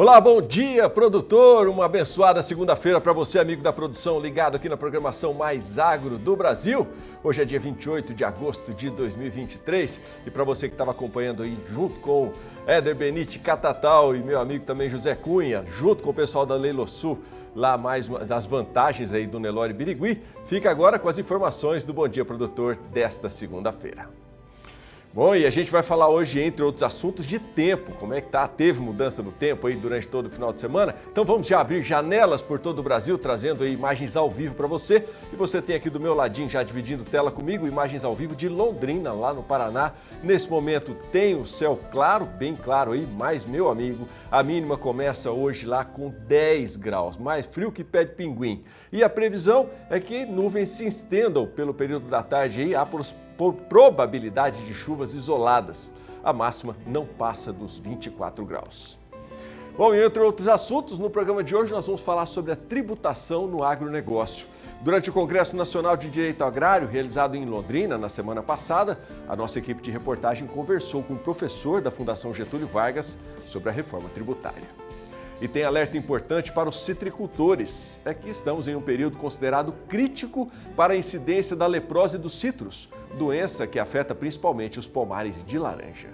Olá, bom dia, produtor! Uma abençoada segunda-feira para você, amigo da produção, ligado aqui na programação mais agro do Brasil. Hoje é dia 28 de agosto de 2023 e para você que estava acompanhando aí junto com Éder Benite Catatal e meu amigo também José Cunha, junto com o pessoal da Leilosul, lá mais das vantagens aí do Nelore Birigui, fica agora com as informações do Bom Dia Produtor desta segunda-feira. Bom, e a gente vai falar hoje, entre outros assuntos, de tempo. Como é que tá? Teve mudança no tempo aí durante todo o final de semana? Então vamos já abrir janelas por todo o Brasil, trazendo aí imagens ao vivo para você. E você tem aqui do meu ladinho, já dividindo tela comigo, imagens ao vivo de Londrina, lá no Paraná. Nesse momento tem o céu claro, bem claro aí, mas, meu amigo, a mínima começa hoje lá com 10 graus, mais frio que pé de pinguim. E a previsão é que nuvens se estendam pelo período da tarde aí, por probabilidade de chuvas isoladas. A máxima não passa dos 24 graus. Bom, e entre outros assuntos, no programa de hoje nós vamos falar sobre a tributação no agronegócio. Durante o Congresso Nacional de Direito Agrário, realizado em Londrina na semana passada, a nossa equipe de reportagem conversou com o professor da Fundação Getúlio Vargas sobre a reforma tributária. E tem alerta importante para os citricultores. É que estamos em um período considerado crítico para a incidência da leprose dos citros, doença que afeta principalmente os pomares de laranja.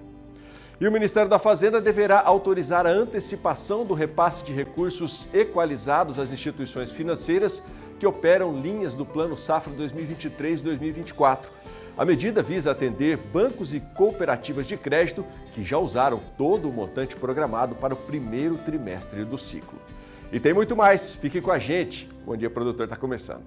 E o Ministério da Fazenda deverá autorizar a antecipação do repasse de recursos equalizados às instituições financeiras que operam linhas do Plano Safra 2023-2024. A medida visa atender bancos e cooperativas de crédito que já usaram todo o montante programado para o primeiro trimestre do ciclo. E tem muito mais, fique com a gente. Bom Dia Produtor está começando.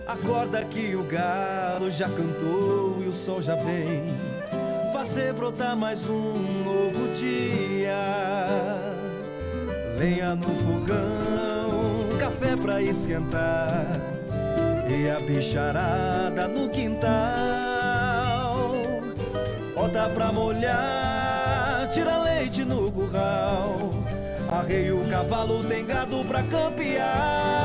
Acorda que o galo já cantou e o sol já vem fazer brotar mais um novo dia. Lenha no fogão, café pra esquentar e a bicharada no quintal. Bota pra molhar, tira leite no curral, arreia o cavalo, tem gado pra campear.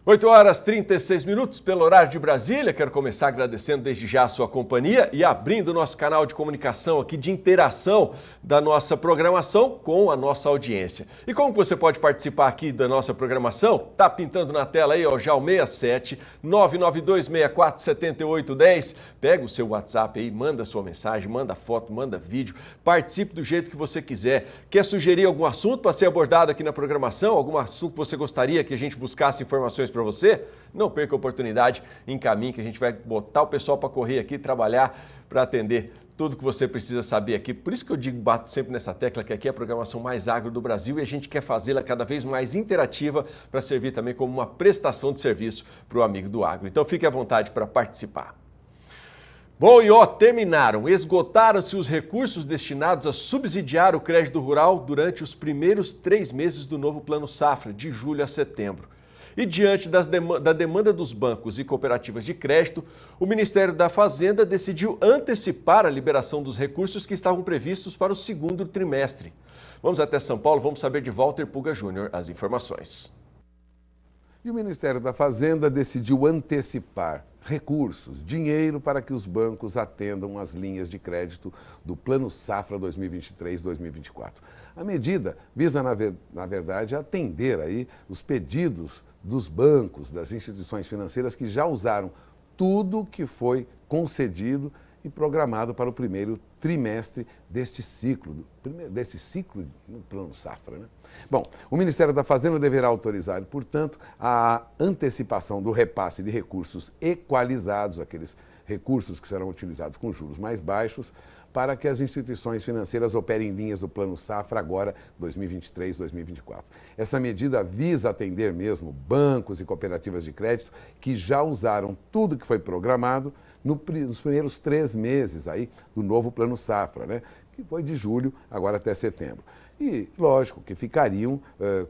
8 horas 36 minutos pelo horário de Brasília. Quero começar agradecendo desde já a sua companhia e abrindo o nosso canal de comunicação aqui de interação da nossa programação com a nossa audiência. E como você pode participar aqui da nossa programação? Tá pintando na tela aí, ó, já o 67 992 64 7810. Pega o seu WhatsApp aí, manda sua mensagem, manda foto, manda vídeo, participe do jeito que você quiser. Quer sugerir algum assunto para ser abordado aqui na programação? Algum assunto que você gostaria que a gente buscasse informações para você? Não perca a oportunidade, encaminhe que a gente vai botar o pessoal para correr aqui, trabalhar para atender tudo que você precisa saber aqui. Por isso que eu digo, bato sempre nessa tecla, que aqui é a programação mais agro do Brasil e a gente quer fazê-la cada vez mais interativa para servir também como uma prestação de serviço para o amigo do agro. Então fique à vontade para participar. Bom, e esgotaram-se os recursos destinados a subsidiar o crédito rural durante os primeiros 3 meses do novo Plano Safra, de julho a setembro. E diante da demanda dos bancos e cooperativas de crédito, o Ministério da Fazenda decidiu antecipar a liberação dos recursos que estavam previstos para o segundo trimestre. Vamos até São Paulo, vamos saber de Walter Puga Júnior as informações. E o Ministério da Fazenda decidiu antecipar recursos, dinheiro para que os bancos atendam as linhas de crédito do Plano Safra 2023-2024. A medida visa, na verdade, atender aí os pedidos dos bancos, das instituições financeiras que já usaram tudo que foi concedido e programado para o primeiro trimestre deste ciclo no Plano Safra, né? Bom, o Ministério da Fazenda deverá autorizar, portanto, a antecipação do repasse de recursos equalizados, aqueles recursos que serão utilizados com juros mais baixos, para que as instituições financeiras operem linhas do Plano Safra agora 2023-2024. Essa medida visa atender mesmo bancos e cooperativas de crédito que já usaram tudo que foi programado nos primeiros 3 meses aí do novo Plano Safra, né? Que foi de julho agora até setembro. E, lógico, que ficariam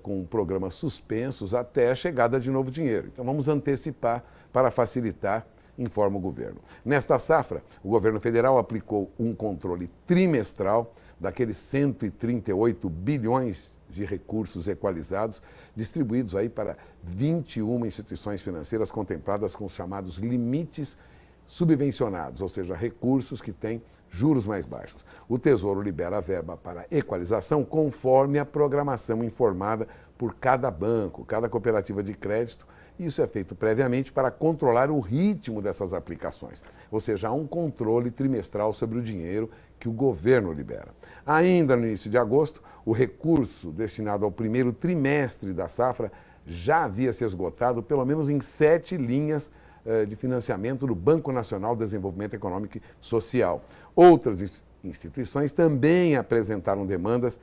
com programas suspensos até a chegada de novo dinheiro. Então, vamos antecipar para facilitar, informa o governo. Nesta safra, o governo federal aplicou um controle trimestral daqueles 138 bilhões de recursos equalizados, distribuídos aí para 21 instituições financeiras contempladas com os chamados limites subvencionados, ou seja, recursos que têm juros mais baixos. O Tesouro libera a verba para equalização conforme a programação informada por cada banco, cada cooperativa de crédito. Isso é feito previamente para controlar o ritmo dessas aplicações, ou seja, há um controle trimestral sobre o dinheiro que o governo libera. Ainda no início de agosto, o recurso destinado ao primeiro trimestre da safra já havia se esgotado pelo menos em 7 linhas de financiamento do Banco Nacional de Desenvolvimento Econômico e Social. Outras instituições também apresentaram demandas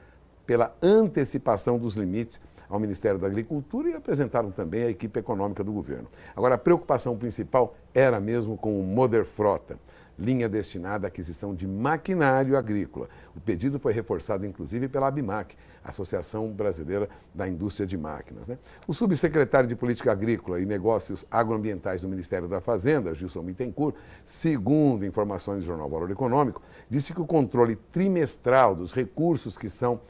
pela antecipação dos limites ao Ministério da Agricultura e apresentaram também à equipe econômica do governo. Agora, a preocupação principal era mesmo com o Moderfrota, linha destinada à aquisição de maquinário agrícola. O pedido foi reforçado, inclusive, pela ABIMAQ, Associação Brasileira da Indústria de Máquinas, né? O subsecretário de Política Agrícola e Negócios Agroambientais do Ministério da Fazenda, Gilson Bittencourt, segundo informações do jornal Valor Econômico, disse que o controle trimestral dos recursos que são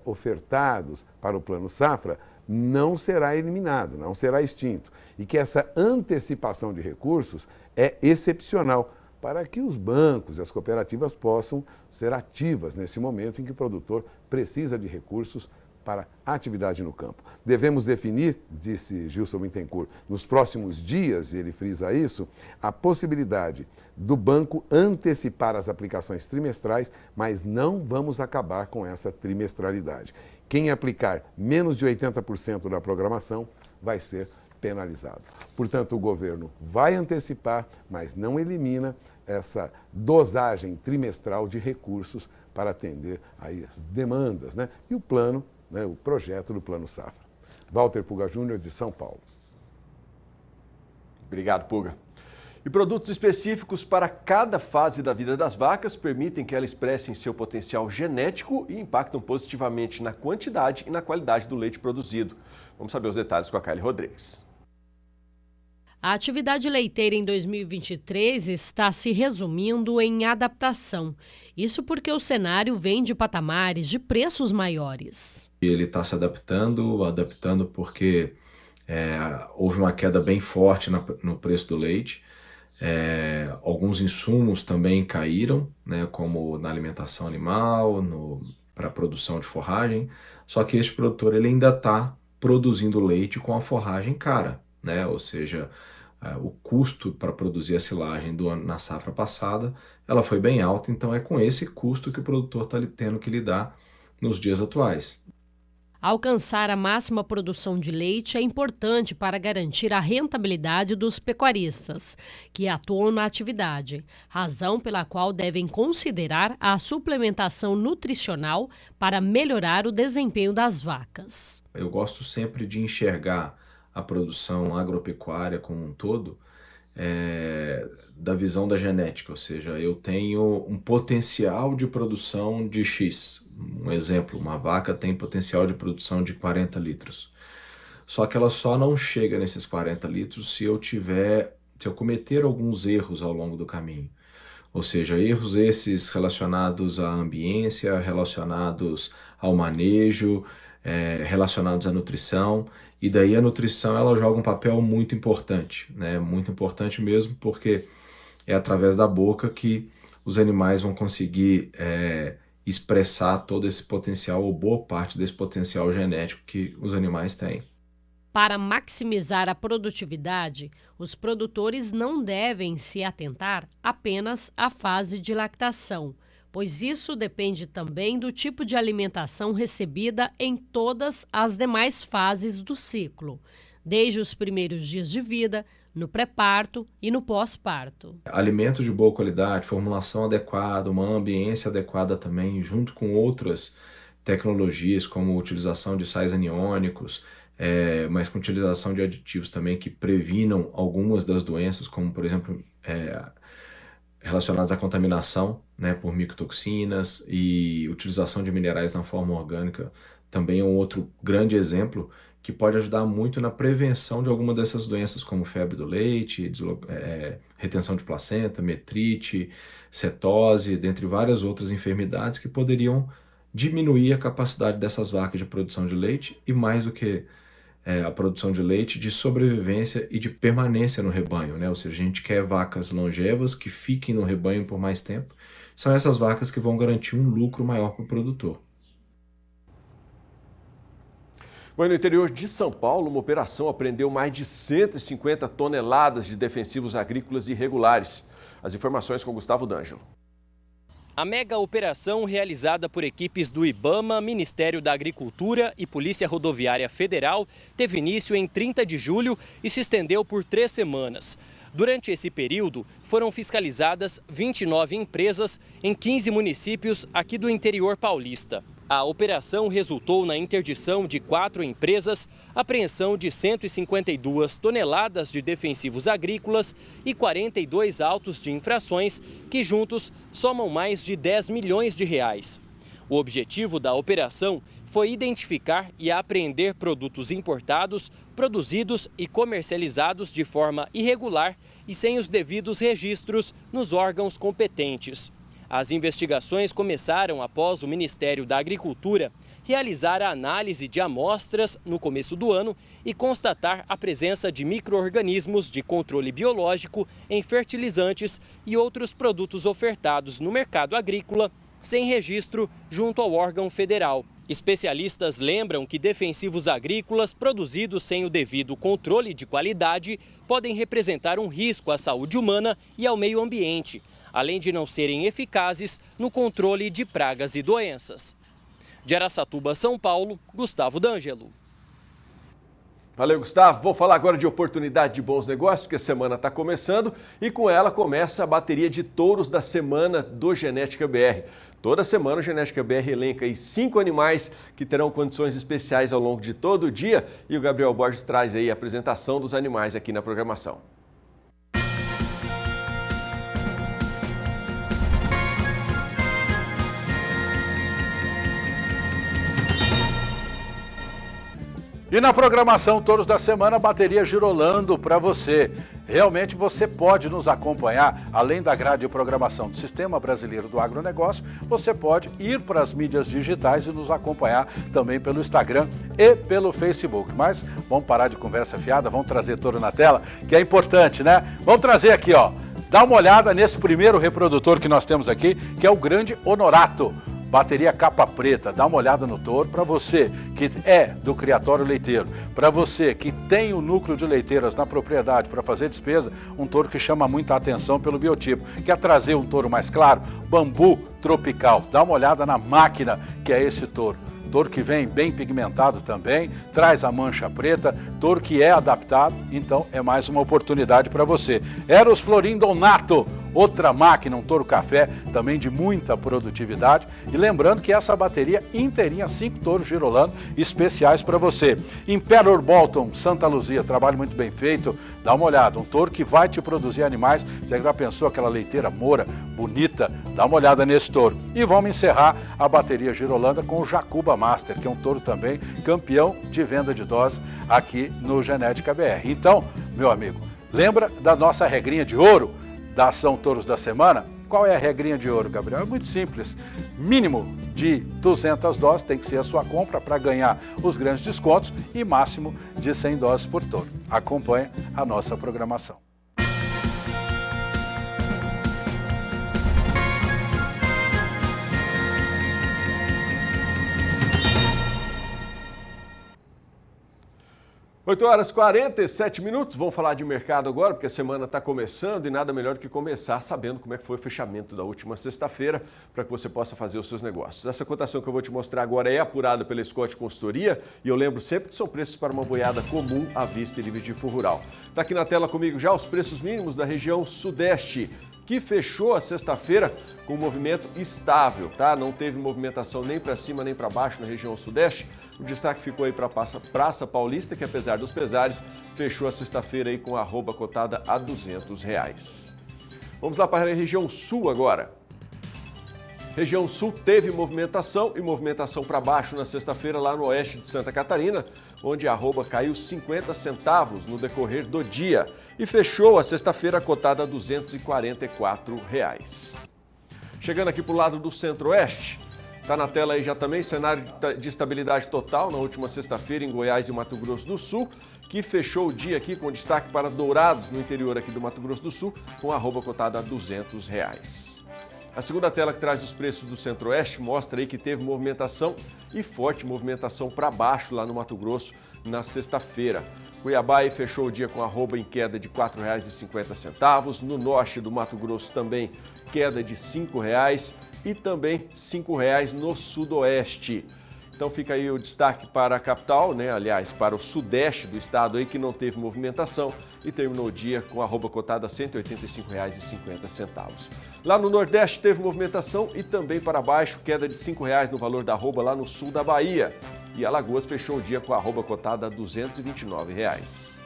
ofertados para o Plano Safra não será eliminado, não será extinto, e que essa antecipação de recursos é excepcional para que os bancos e as cooperativas possam ser ativas nesse momento em que o produtor precisa de recursos para atividade no campo. Devemos definir, disse Gilson Bittencourt, nos próximos dias, e ele frisa isso, a possibilidade do banco antecipar as aplicações trimestrais, mas não vamos acabar com essa trimestralidade. Quem aplicar menos de 80% da programação vai ser penalizado. Portanto, o governo vai antecipar, mas não elimina essa dosagem trimestral de recursos para atender aí as demandas, né? E o plano, né, o projeto do Plano Safra. Walter Puga Júnior, de São Paulo. Obrigado, Puga. E produtos específicos para cada fase da vida das vacas permitem que elas expressem seu potencial genético e impactam positivamente na quantidade e na qualidade do leite produzido. Vamos saber os detalhes com a Kylie Rodrigues. A atividade leiteira em 2023 está se resumindo em adaptação. Isso porque o cenário vem de patamares de preços maiores. Ele está se adaptando porque houve uma queda bem forte no preço do leite. Alguns insumos também caíram, né, como na alimentação animal, para a produção de forragem. Só que este produtor ele ainda está produzindo leite com a forragem cara, né? Ou seja, o custo para produzir a silagem na safra passada, ela foi bem alta, então é com esse custo que o produtor está tendo que lidar nos dias atuais. Alcançar a máxima produção de leite é importante para garantir a rentabilidade dos pecuaristas, que atuam na atividade, razão pela qual devem considerar a suplementação nutricional para melhorar o desempenho das vacas. Eu gosto sempre de enxergar a produção agropecuária como um todo, da visão da genética, ou seja, eu tenho um potencial de produção de X. Um exemplo, uma vaca tem potencial de produção de 40 litros. Só que ela só não chega nesses 40 litros se eu cometer alguns erros ao longo do caminho. Ou seja, erros esses relacionados à ambiência, relacionados ao manejo, relacionados à nutrição. E daí a nutrição ela joga um papel muito importante, né? Muito importante mesmo, porque é através da boca que os animais vão conseguir expressar todo esse potencial, ou boa parte desse potencial genético que os animais têm. Para maximizar a produtividade, os produtores não devem se atentar apenas à fase de lactação, pois isso depende também do tipo de alimentação recebida em todas as demais fases do ciclo, desde os primeiros dias de vida, no pré-parto e no pós-parto. Alimentos de boa qualidade, formulação adequada, uma ambiência adequada também, junto com outras tecnologias, como a utilização de sais aniônicos, mas com utilização de aditivos também que previnam algumas das doenças, como, por exemplo, relacionadas à contaminação, né, por micotoxinas, e utilização de minerais na forma orgânica também é um outro grande exemplo que pode ajudar muito na prevenção de alguma dessas doenças, como febre do leite, retenção de placenta, metrite, cetose, dentre várias outras enfermidades que poderiam diminuir a capacidade dessas vacas de produção de leite e, mais do que a produção de leite, de sobrevivência e de permanência no rebanho, né? Ou seja, a gente quer vacas longevas que fiquem no rebanho por mais tempo. São essas vacas que vão garantir um lucro maior para o produtor. Bom, no interior de São Paulo, uma operação apreendeu mais de 150 toneladas de defensivos agrícolas irregulares. As informações com Gustavo D'Angelo. A mega operação, realizada por equipes do IBAMA, Ministério da Agricultura e Polícia Rodoviária Federal, teve início em 30 de julho e se estendeu por 3 semanas. Durante esse período, foram fiscalizadas 29 empresas em 15 municípios aqui do interior paulista. A operação resultou na interdição de 4 empresas, apreensão de 152 toneladas de defensivos agrícolas e 42 autos de infrações, que juntos somam mais de 10 milhões de reais. O objetivo da operação foi identificar e apreender produtos importados, produzidos e comercializados de forma irregular e sem os devidos registros nos órgãos competentes. As investigações começaram após o Ministério da Agricultura realizar a análise de amostras no começo do ano e constatar a presença de micro-organismos de controle biológico em fertilizantes e outros produtos ofertados no mercado agrícola sem registro junto ao órgão federal. Especialistas lembram que defensivos agrícolas produzidos sem o devido controle de qualidade podem representar um risco à saúde humana e ao meio ambiente, além de não serem eficazes no controle de pragas e doenças. De Araçatuba, São Paulo, Gustavo D'Angelo. Valeu, Gustavo. Vou falar agora de oportunidade de bons negócios, porque a semana está começando e com ela começa a bateria de touros da semana do Genética BR. Toda semana o Genética BR elenca aí 5 animais que terão condições especiais ao longo de todo o dia e o Gabriel Borges traz aí a apresentação dos animais aqui na programação. E na programação Touros da Semana, bateria girolando para você. Realmente você pode nos acompanhar, além da grade de programação do Sistema Brasileiro do Agronegócio, você pode ir para as mídias digitais e nos acompanhar também pelo Instagram e pelo Facebook. Mas vamos parar de conversa fiada, vamos trazer touro na tela, que é importante, né? Vamos trazer aqui, ó. Dá uma olhada nesse primeiro reprodutor que nós temos aqui, que é o Grande Honorato. Bateria capa preta, dá uma olhada no touro. Para você que é do criatório leiteiro, para você que tem o núcleo de leiteiras na propriedade para fazer despesa, um touro que chama muita atenção pelo biotipo. Quer trazer um touro mais claro? Bambu tropical. Dá uma olhada na máquina que é esse touro. Touro que vem bem pigmentado também, traz a mancha preta, touro que é adaptado, então é mais uma oportunidade para você. Eros Florindonato, outra máquina, um touro café, também de muita produtividade. E lembrando que essa bateria inteirinha, 5 touros girolando, especiais para você. Imperial Bolton, Santa Luzia, trabalho muito bem feito, dá uma olhada, um touro que vai te produzir animais. Você já pensou aquela leiteira moura, bonita? Dá uma olhada nesse touro. E vamos encerrar a bateria girolanda com o Jacuba Master, que é um touro também campeão de venda de doses aqui no Genética BR. Então, meu amigo, lembra da nossa regrinha de ouro da ação Touros da Semana? Qual é a regrinha de ouro, Gabriel? É muito simples. Mínimo de 200 doses tem que ser a sua compra para ganhar os grandes descontos e máximo de 100 doses por touro. Acompanhe a nossa programação. Oito horas e 47 minutos, vamos falar de mercado agora, porque a semana está começando e nada melhor do que começar sabendo como é que foi o fechamento da última sexta-feira, para que você possa fazer os seus negócios. Essa cotação que eu vou te mostrar agora é apurada pela Scott Consultoria e eu lembro sempre que são preços para uma boiada comum à vista e livre de fundo rural. Está aqui na tela comigo já os preços mínimos da região Sudeste, que fechou a sexta-feira com um movimento estável, tá? Não teve movimentação nem para cima nem para baixo na região Sudeste. O destaque ficou aí para a Praça Paulista, que apesar dos pesares, fechou a sexta-feira aí com a arroba cotada a R$200. Vamos lá para a região Sul agora. Região Sul teve movimentação e movimentação para baixo na sexta-feira lá no oeste de Santa Catarina, onde a arroba caiu 50 centavos no decorrer do dia e fechou a sexta-feira cotada a R$244. Chegando aqui para o lado do Centro-Oeste, Está na tela aí já também cenário de estabilidade total na última sexta-feira em Goiás e Mato Grosso do Sul, que fechou o dia aqui com destaque para Dourados, no interior aqui do Mato Grosso do Sul, com arroba cotada a R$200. A segunda tela que traz os preços do Centro-Oeste mostra aí que teve movimentação e forte movimentação para baixo lá no Mato Grosso na sexta-feira. Cuiabá aí fechou o dia com arroba em queda de R$ 4,50. No norte do Mato Grosso também queda de R$ 5,00 e também R$ 5,00 no sudoeste. Então fica aí o destaque para a capital, né? Aliás, para o sudeste do estado aí que não teve movimentação e terminou o dia com arroba cotada a R$ 185,50. Lá no nordeste teve movimentação e também para baixo, queda de R$ 5,00 no valor da arroba lá no sul da Bahia. E Alagoas fechou o dia com a arroba cotada a R$ 229,00.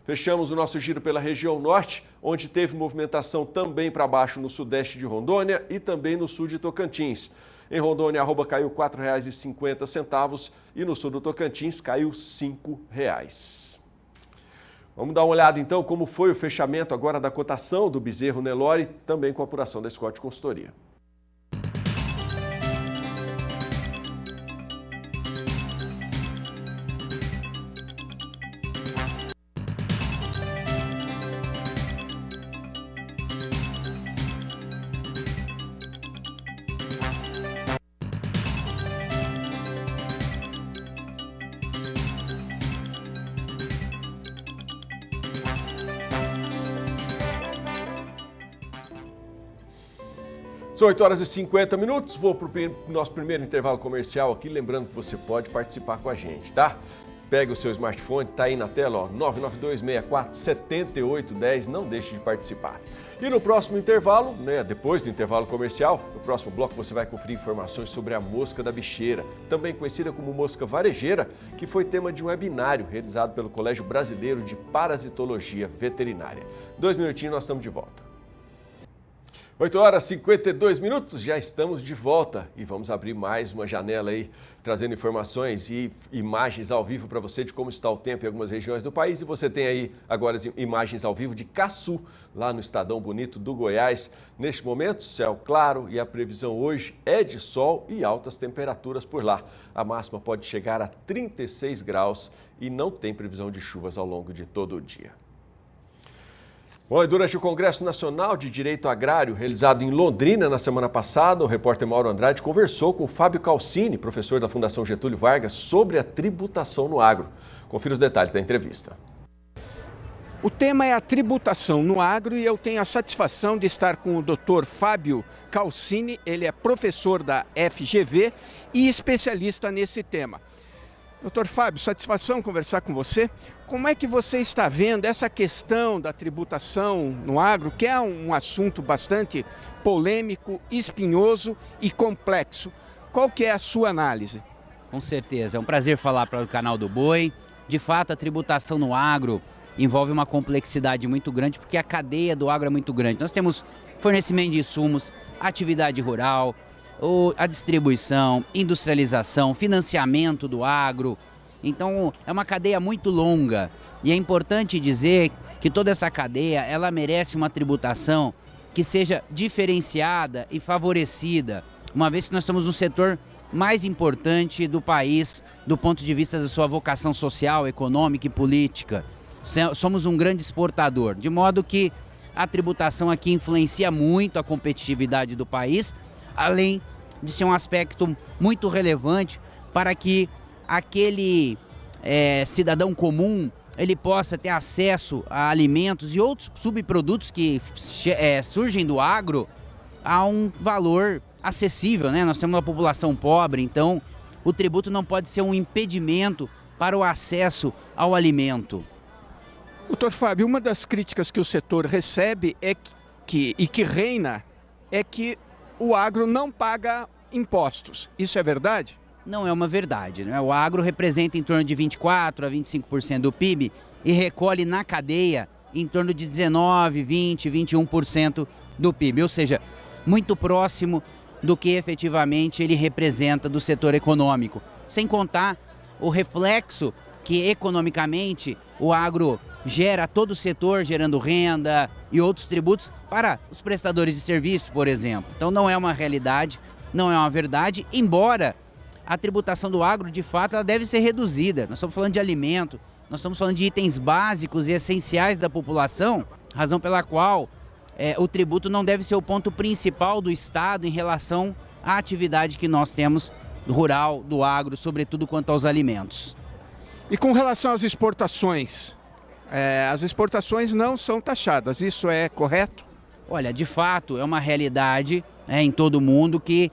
Fechamos o nosso giro pela região norte, onde teve movimentação também para baixo no sudeste de Rondônia e também no sul de Tocantins. Em Rondônia, a arroba caiu R$ 4,50 e no sul do Tocantins caiu R$ 5,00. Vamos dar uma olhada então como foi o fechamento agora da cotação do Bezerro Nelore, também com a apuração da Scott Consultoria. São 8h50, vou para o nosso primeiro intervalo comercial aqui, lembrando que você pode participar com a gente, tá? Pega o seu smartphone, tá aí na tela, ó, 992647810, não deixe de participar. E no próximo intervalo, né, depois do intervalo comercial, no próximo bloco você vai conferir informações sobre a mosca da bicheira, também conhecida como mosca varejeira, que foi tema de um webinário realizado pelo Colégio Brasileiro de Parasitologia Veterinária. 2 minutinhos, nós estamos de volta. 8h52, já estamos de volta e vamos abrir mais uma janela aí, trazendo informações e imagens ao vivo para você de como está o tempo em algumas regiões do país. E você tem aí agora as imagens ao vivo de Caçu, lá no Estadão Bonito do Goiás. Neste momento, céu claro e a previsão hoje é de sol e altas temperaturas por lá. A máxima pode chegar a 36 graus e não tem previsão de chuvas ao longo de todo o dia. Bom, e durante o Congresso Nacional de Direito Agrário, realizado em Londrina na semana passada, o repórter Mauro Andrade conversou com o Fábio Calcini, professor da Fundação Getúlio Vargas, sobre a tributação no agro. Confira os detalhes da entrevista. O tema é a tributação no agro e eu tenho a satisfação de estar com o Dr. Fábio Calcini, ele é professor da FGV e especialista nesse tema. Doutor Fábio, satisfação conversar com você. Como é que você está vendo essa questão da tributação no agro, que é um assunto bastante polêmico, espinhoso e complexo? Qual que é a sua análise? Com certeza, é um prazer falar para o canal do Boi. De fato, a tributação no agro envolve uma complexidade muito grande, porque a cadeia do agro é muito grande. Nós temos fornecimento de insumos, atividade rural, a distribuição, industrialização, financiamento do agro. Então é uma cadeia muito longa e é importante dizer que toda essa cadeia ela merece uma tributação que seja diferenciada e favorecida, uma vez que nós estamos no setor mais importante do país do ponto de vista da sua vocação social, econômica e política. Somos um grande exportador, de modo que a tributação aqui influencia muito a competitividade do país, além de ser um aspecto muito relevante para que aquele cidadão comum ele possa ter acesso a alimentos e outros subprodutos que surgem do agro a um valor acessível, né? Nós temos uma população pobre, então o tributo não pode ser um impedimento para o acesso ao alimento. Doutor Fábio, uma das críticas que o setor recebe que reina é que o agro não paga impostos. Isso é verdade? Não é uma verdade, né? O agro representa em torno de 24% a 25% do PIB e recolhe na cadeia em torno de 19%, 20%, 21% do PIB, ou seja, muito próximo do que efetivamente ele representa do setor econômico. Sem contar o reflexo que economicamente o agro gera todo o setor, gerando renda e outros tributos para os prestadores de serviços, por exemplo. Então não é uma realidade não é uma verdade, embora a tributação do agro, de fato, ela deve ser reduzida. Nós estamos falando de alimento, nós estamos falando de itens básicos e essenciais da população, razão pela qual o tributo não deve ser o ponto principal do Estado em relação à atividade que nós temos rural, do agro, sobretudo quanto aos alimentos. E com relação às exportações não são taxadas, isso é correto? Olha, de fato, é uma realidade em todo o mundo que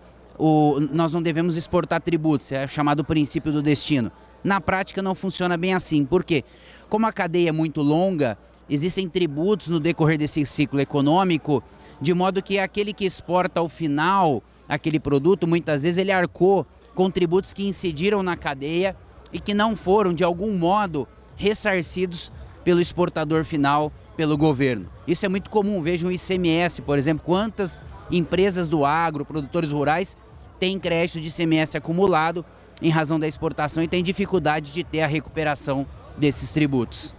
nós não devemos exportar tributos, é o chamado princípio do destino. Na prática não funciona bem assim, por quê? Como a cadeia é muito longa, existem tributos no decorrer desse ciclo econômico, de modo que aquele que exporta ao final aquele produto, muitas vezes ele arcou com tributos que incidiram na cadeia e que não foram, de algum modo, ressarcidos pelo exportador final, pelo governo. Isso é muito comum, vejam o ICMS, por exemplo, quantas empresas do agro, produtores rurais, têm crédito de ICMS acumulado em razão da exportação e têm dificuldade de ter a recuperação desses tributos.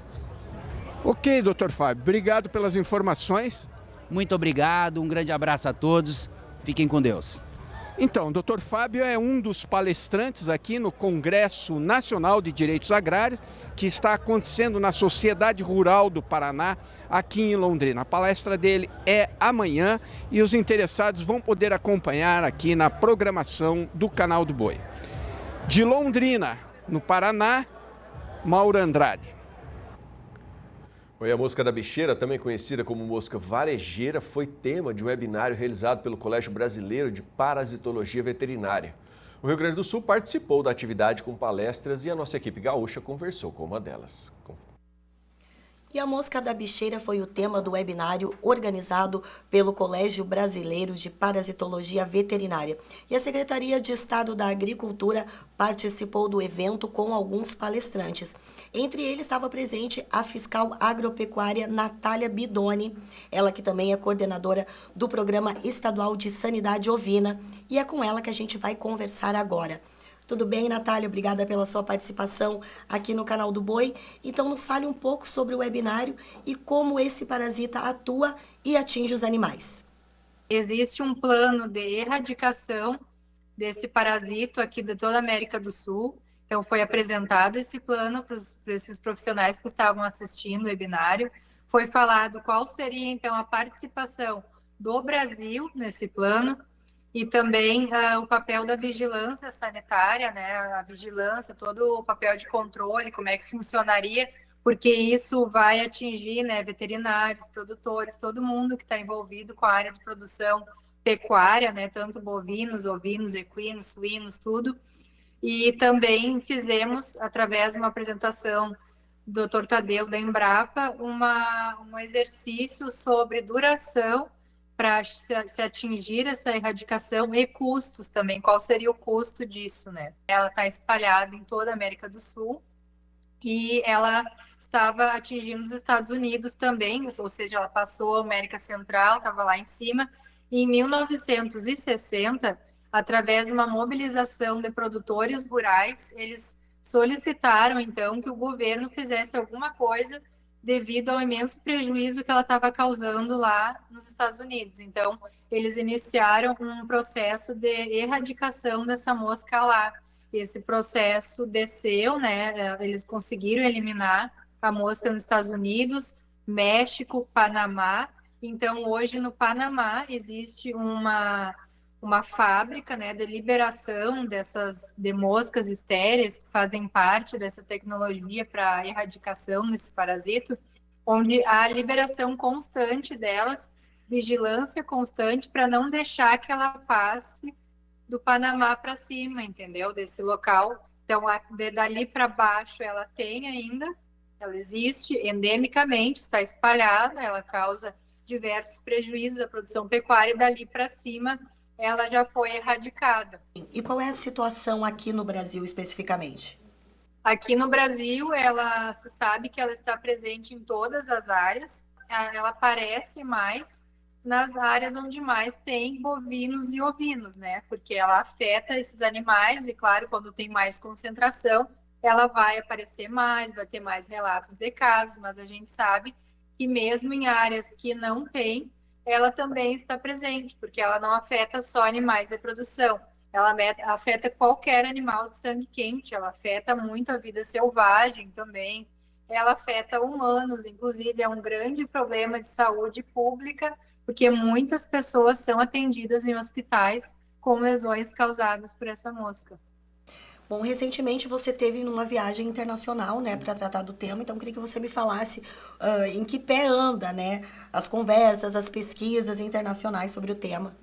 Ok, doutor Fábio, obrigado pelas informações. Muito obrigado, um grande abraço a todos, fiquem com Deus. Então, o doutor Fábio é um dos palestrantes aqui no Congresso Nacional de Direitos Agrários, que está acontecendo na Sociedade Rural do Paraná, aqui em Londrina. A palestra dele é amanhã e os interessados vão poder acompanhar aqui na programação do Canal do Boi. De Londrina, no Paraná, Mauro Andrade. A mosca da bicheira, também conhecida como mosca varejeira, foi tema de um webinário realizado pelo Colégio Brasileiro de Parasitologia Veterinária. O Rio Grande do Sul participou da atividade com palestras e a nossa equipe gaúcha conversou com uma delas. E a mosca da bicheira foi o tema do webinário organizado pelo Colégio Brasileiro de Parasitologia Veterinária. E a Secretaria de Estado da Agricultura participou do evento com alguns palestrantes. Entre eles estava presente a fiscal agropecuária Natália Bidoni, ela que também é coordenadora do Programa Estadual de Sanidade Ovina. E é com ela que a gente vai conversar agora. Tudo bem, Natália? Obrigada pela sua participação aqui no Canal do Boi. Então, nos fale um pouco sobre o webinário e como esse parasita atua e atinge os animais. Existe um plano de erradicação desse parasito aqui de toda a América do Sul. Então, foi apresentado esse plano para esses profissionais que estavam assistindo o webinário. Foi falado qual seria, então, a participação do Brasil nesse plano. E também o papel da vigilância sanitária, né? A vigilância, todo o papel de controle, como é que funcionaria, porque isso vai atingir, né, veterinários, produtores, todo mundo que está envolvido com a área de produção pecuária, né? Tanto bovinos, ovinos, equinos, suínos, tudo. E também fizemos, através de uma apresentação do Dr. Tadeu da Embrapa, um exercício sobre duração para se atingir essa erradicação e custos também. Qual seria o custo disso, né? Ela está espalhada em toda a América do Sul e ela estava atingindo os Estados Unidos também, ou seja, ela passou a América Central, estava lá em cima. E em 1960, através de uma mobilização de produtores rurais, eles solicitaram, então, que o governo fizesse alguma coisa devido ao imenso prejuízo que ela estava causando lá nos Estados Unidos. Então, eles iniciaram um processo de erradicação dessa mosca lá. Esse processo desceu, né? Eles conseguiram eliminar a mosca nos Estados Unidos, México, Panamá. Então, hoje no Panamá existe uma fábrica, né, de liberação de moscas estéreis que fazem parte dessa tecnologia para erradicação desse parasito, onde há liberação constante delas, vigilância constante para não deixar que ela passe do Panamá para cima, entendeu? Desse local. Então, dali para baixo ela tem ainda, ela existe endemicamente, está espalhada, ela causa diversos prejuízos à produção pecuária e dali para cima ela já foi erradicada. E qual é a situação aqui no Brasil especificamente? Aqui no Brasil, ela se sabe que ela está presente em todas as áreas. Ela aparece mais nas áreas onde mais tem bovinos e ovinos, né? Porque ela afeta esses animais e, claro, quando tem mais concentração, ela vai aparecer mais, vai ter mais relatos de casos, mas a gente sabe que mesmo em áreas que não tem, ela também está presente, porque ela não afeta só animais de reprodução, ela afeta qualquer animal de sangue quente, ela afeta muito a vida selvagem também, ela afeta humanos, inclusive é um grande problema de saúde pública, porque muitas pessoas são atendidas em hospitais com lesões causadas por essa mosca. Bom, recentemente você teve numa viagem internacional, né, para tratar do tema, então queria que você me falasse em que pé anda, né, as conversas, as pesquisas internacionais sobre o tema.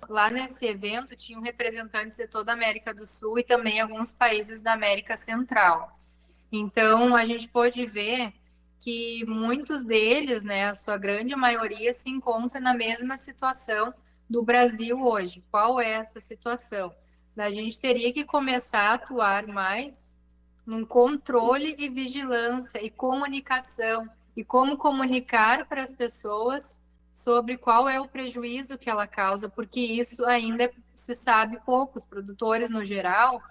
Lá nesse evento tinham representantes de toda a América do Sul e também alguns países da América Central. Então, a gente pôde ver que muitos deles, né, a sua grande maioria, se encontra na mesma situação do Brasil hoje. Qual é essa situação? A gente teria que começar a atuar mais num controle e vigilância e comunicação, e como comunicar para as pessoas sobre qual é o prejuízo que ela causa, porque isso ainda se sabe pouco. Os produtores, no geral,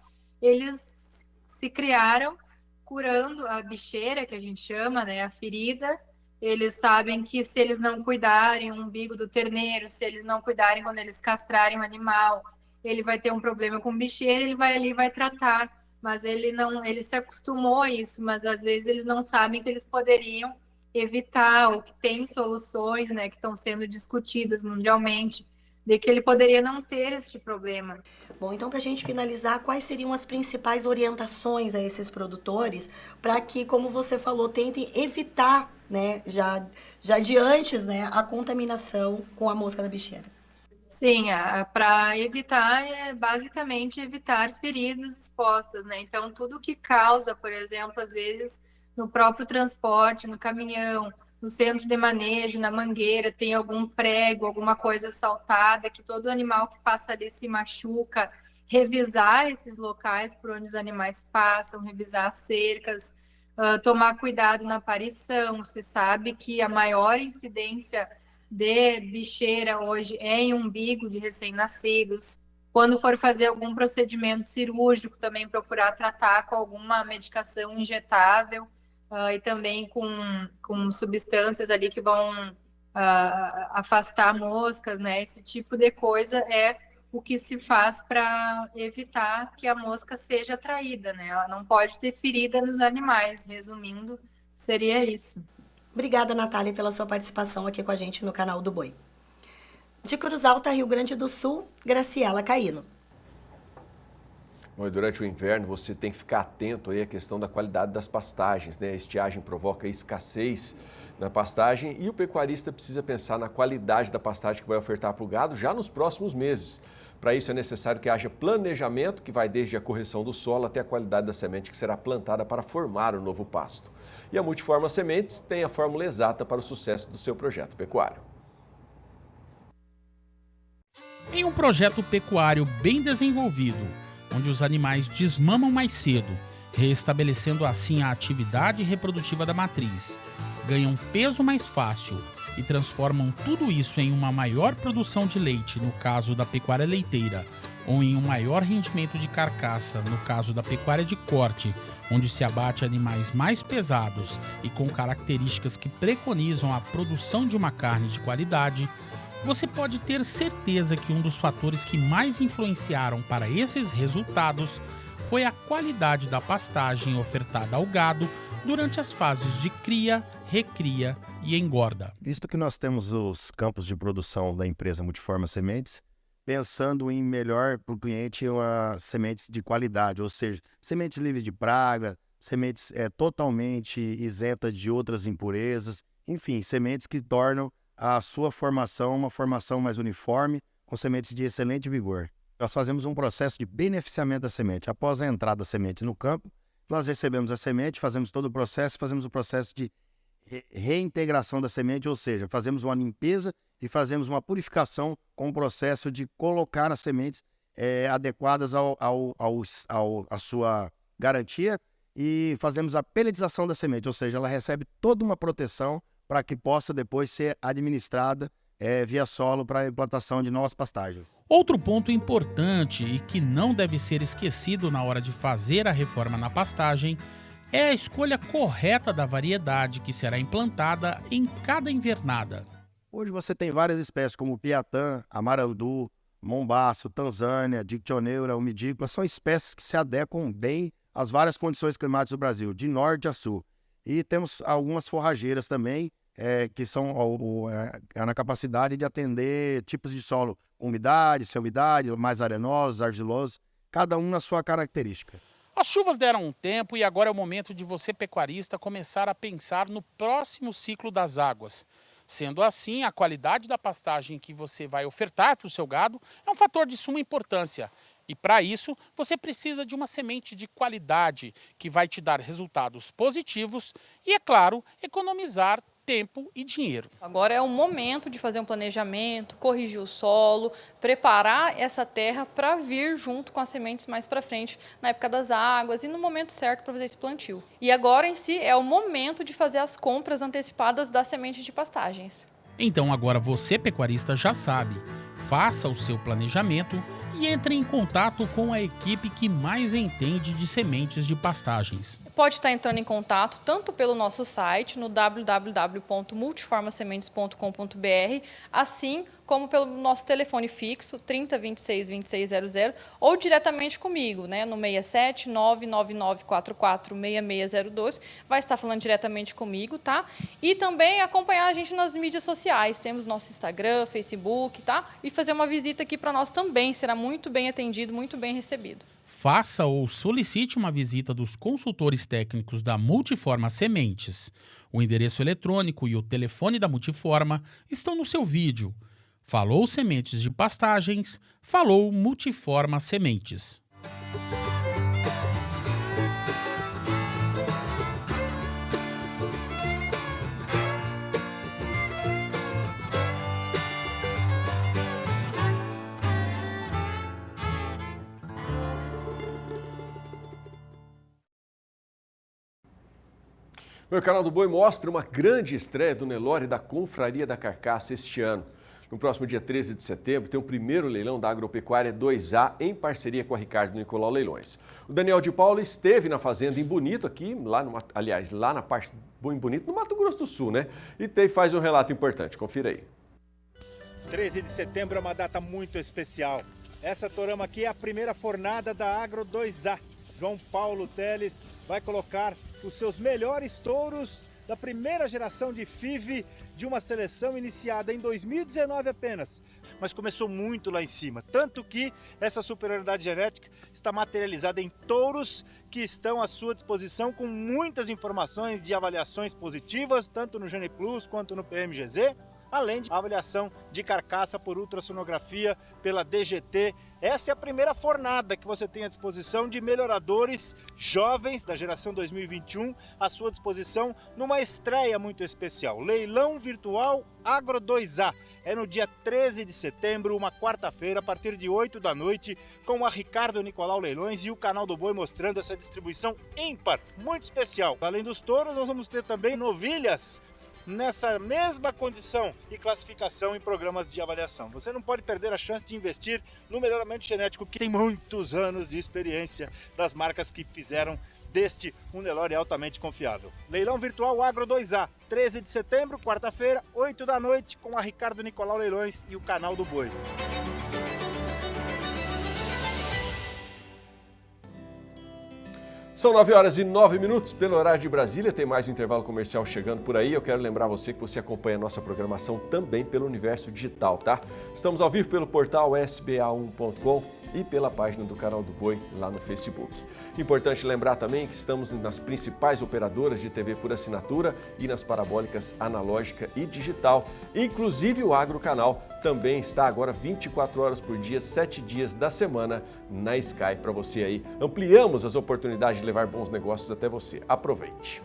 eles se criaram curando a bicheira, que a gente chama, né, a ferida. Eles sabem que se eles não cuidarem o umbigo do terneiro, se eles não cuidarem quando eles castrarem o animal, ele vai ter um problema com bicheira, ele vai ali e vai tratar, mas ele se acostumou a isso, mas às vezes eles não sabem que eles poderiam evitar, ou que tem soluções, né, que estão sendo discutidas mundialmente, de que ele poderia não ter este problema. Bom, então para a gente finalizar, quais seriam as principais orientações a esses produtores para que, como você falou, tentem evitar, né, já de antes, né, a contaminação com a mosca da bicheira? Sim, para evitar, basicamente evitar feridas expostas, né? Então, tudo que causa, por exemplo, às vezes no próprio transporte, no caminhão, no centro de manejo, na mangueira, tem algum prego, alguma coisa saltada, que todo animal que passa ali se machuca, revisar esses locais por onde os animais passam, revisar as cercas, tomar cuidado na aparição. Se sabe que a maior incidência de bicheira hoje é em umbigo de recém-nascidos. Quando for fazer algum procedimento cirúrgico, também procurar tratar com alguma medicação injetável e também com substâncias ali que vão afastar moscas, né? Esse tipo de coisa é o que se faz para evitar que a mosca seja atraída, né? Ela não pode ter ferida nos animais. Resumindo, seria isso. Obrigada, Natália, pela sua participação aqui com a gente no canal do Boi. De Cruz Alta, Rio Grande do Sul, Graciela Caíno. Bom, e durante o inverno você tem que ficar atento aí à questão da qualidade das pastagens, né? A estiagem provoca escassez na pastagem e o pecuarista precisa pensar na qualidade da pastagem que vai ofertar para o gado já nos próximos meses. Para isso é necessário que haja planejamento, que vai desde a correção do solo até a qualidade da semente que será plantada para formar o novo pasto. E a Multiforma Sementes tem a fórmula exata para o sucesso do seu projeto pecuário. Em um projeto pecuário bem desenvolvido, onde os animais desmamam mais cedo, reestabelecendo assim a atividade reprodutiva da matriz, ganham peso mais fácil e transformam tudo isso em uma maior produção de leite, no caso da pecuária leiteira, ou em um maior rendimento de carcaça, no caso da pecuária de corte, onde se abate animais mais pesados e com características que preconizam a produção de uma carne de qualidade, você pode ter certeza que um dos fatores que mais influenciaram para esses resultados foi a qualidade da pastagem ofertada ao gado durante as fases de cria, recria e engorda. Visto que nós temos os campos de produção da empresa Multiforma Sementes, pensando em melhor para o cliente sementes de qualidade, ou seja, sementes livres de praga, sementes totalmente isentas de outras impurezas, enfim, sementes que tornam a sua formação uma formação mais uniforme, com sementes de excelente vigor. Nós fazemos um processo de beneficiamento da semente. Após a entrada da semente no campo, nós recebemos a semente, fazemos todo o processo, fazemos o processo de reintegração da semente, ou seja, fazemos uma limpeza e fazemos uma purificação com o processo de colocar as sementes adequadas à sua garantia e fazemos a pelletização da semente, ou seja, ela recebe toda uma proteção para que possa depois ser administrada via solo para a implantação de novas pastagens. Outro ponto importante e que não deve ser esquecido na hora de fazer a reforma na pastagem é a escolha correta da variedade que será implantada em cada invernada. Hoje você tem várias espécies como piatã, amarandu, mombaço, tanzânia, dictioneura, umidícola, são espécies que se adequam bem às várias condições climáticas do Brasil, de norte a sul. E temos algumas forrageiras também, que são na capacidade de atender tipos de solo, umidade, sem umidade, mais arenosos, argilosos, cada um na sua característica. As chuvas deram um tempo e agora é o momento de você, pecuarista, começar a pensar no próximo ciclo das águas. Sendo assim, a qualidade da pastagem que você vai ofertar para o seu gado é um fator de suma importância. E para isso, você precisa de uma semente de qualidade que vai te dar resultados positivos e, é claro, economizar tempo e dinheiro. Agora é o momento de fazer um planejamento, corrigir o solo, preparar essa terra para vir junto com as sementes mais para frente, na época das águas e no momento certo para fazer esse plantio. E agora em si é o momento de fazer as compras antecipadas das sementes de pastagens. Então agora você, pecuarista, já sabe. Faça o seu planejamento e entre em contato com a equipe que mais entende de sementes de pastagens. Pode estar entrando em contato tanto pelo nosso site no www.multiformasementes.com.br, assim como pelo nosso telefone fixo 30 26 2600 ou diretamente comigo, né, no 67 99944 6602, vai estar falando diretamente comigo, tá? E também acompanhar a gente nas mídias sociais, temos nosso Instagram, Facebook, tá? E fazer uma visita aqui para nós também, será muito bem atendido, muito bem recebido. Faça ou solicite uma visita dos consultores técnicos da Multiforma Sementes. O endereço eletrônico e o telefone da Multiforma estão no seu vídeo. Falou sementes de pastagens, falou Multiforma Sementes. Meu canal do Boi mostra uma grande estreia do Nelore da Confraria da Carcaça este ano. No próximo dia 13 de setembro, tem o primeiro leilão da Agropecuária 2A em parceria com a Ricardo Nicolau Leilões. O Daniel de Paula esteve na fazenda em Bonito, aqui, lá na parte em Bonito, no Mato Grosso do Sul, né? E faz um relato importante, confira aí. 13 de setembro é uma data muito especial. Essa torama aqui é a primeira fornada da Agro 2A. João Paulo Teles vai colocar os seus melhores touros da primeira geração de FIV de uma seleção iniciada em 2019 apenas. Mas começou muito lá em cima, tanto que essa superioridade genética está materializada em touros que estão à sua disposição com muitas informações de avaliações positivas, tanto no Gene Plus quanto no PMGZ, além de avaliação de carcaça por ultrassonografia pela DGT. Essa é a primeira fornada que você tem à disposição de melhoradores jovens da geração 2021 à sua disposição numa estreia muito especial. Leilão Virtual Agro 2A. É no dia 13 de setembro, uma quarta-feira, a partir de 8 da noite, com a Ricardo Nicolau Leilões e o Canal do Boi mostrando essa distribuição ímpar, muito especial. Além dos touros, nós vamos ter também novilhas nessa mesma condição e classificação em programas de avaliação. Você não pode perder a chance de investir no melhoramento genético que tem muitos anos de experiência das marcas que fizeram deste um Nelore altamente confiável. Leilão Virtual Agro 2A, 13 de setembro, quarta-feira, 8 da noite, com a Ricardo Nicolau Leilões e o Canal do Boi. São 9h09 pelo horário de Brasília, tem mais um intervalo comercial chegando por aí. Eu quero lembrar você que você acompanha a nossa programação também pelo universo digital, tá? Estamos ao vivo pelo portal sba1.com e pela página do Canal do Boi lá no Facebook. Importante lembrar também que estamos nas principais operadoras de TV por assinatura e nas parabólicas analógica e digital. Inclusive o Agrocanal também está agora 24 horas por dia, 7 dias da semana na Sky para você aí. Ampliamos as oportunidades de levar bons negócios até você. Aproveite!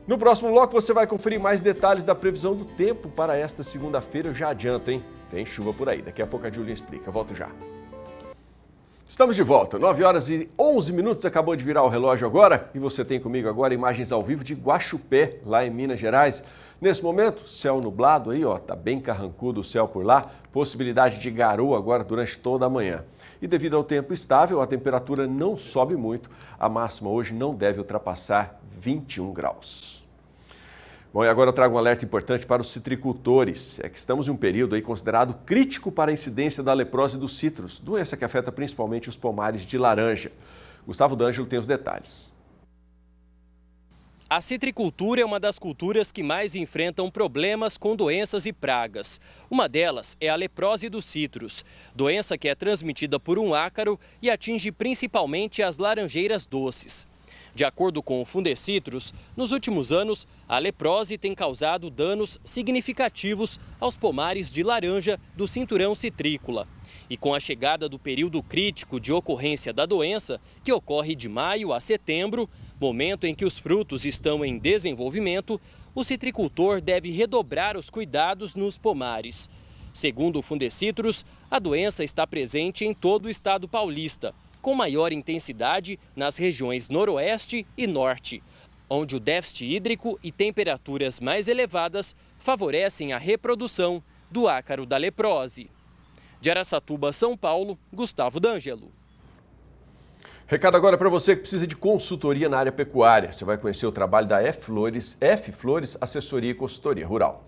No próximo bloco você vai conferir mais detalhes da previsão do tempo para esta segunda-feira. Eu já adianto, hein? Tem chuva por aí. Daqui a pouco a Julia explica. Volto já. Estamos de volta, 9h11, acabou de virar o relógio agora e você tem comigo agora imagens ao vivo de Guaxupé, lá em Minas Gerais. Nesse momento, céu nublado aí, ó, tá bem carrancudo o céu por lá, possibilidade de garoa agora durante toda a manhã. E devido ao tempo estável, a temperatura não sobe muito, a máxima hoje não deve ultrapassar 21 graus. Bom, e agora eu trago um alerta importante para os citricultores. É que estamos em um período aí considerado crítico para a incidência da leprose dos citros, doença que afeta principalmente os pomares de laranja. Gustavo D'Angelo tem os detalhes. A citricultura é uma das culturas que mais enfrentam problemas com doenças e pragas. Uma delas é a leprose dos citros, doença que é transmitida por um ácaro e atinge principalmente as laranjeiras doces. De acordo com o Fundecitrus, nos últimos anos, a leprose tem causado danos significativos aos pomares de laranja do cinturão citrícola. E com a chegada do período crítico de ocorrência da doença, que ocorre de maio a setembro, momento em que os frutos estão em desenvolvimento, o citricultor deve redobrar os cuidados nos pomares. Segundo o Fundecitrus, a doença está presente em todo o estado paulista, com maior intensidade nas regiões noroeste e norte, onde o déficit hídrico e temperaturas mais elevadas favorecem a reprodução do ácaro da leprose. De Araçatuba, São Paulo, Gustavo D'Angelo. Recado agora para você que precisa de consultoria na área pecuária. Você vai conhecer o trabalho da F Flores Assessoria e Consultoria Rural.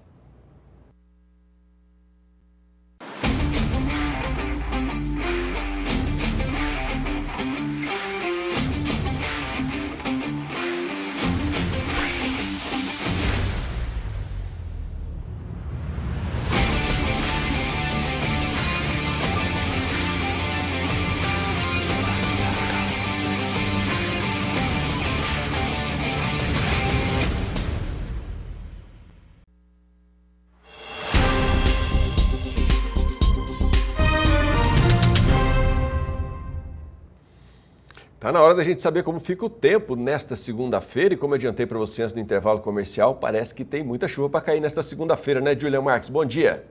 Está na hora da gente saber como fica o tempo nesta segunda-feira e como eu adiantei para vocês antes do intervalo comercial, parece que tem muita chuva para cair nesta segunda-feira, né, Julia Marques? Bom dia!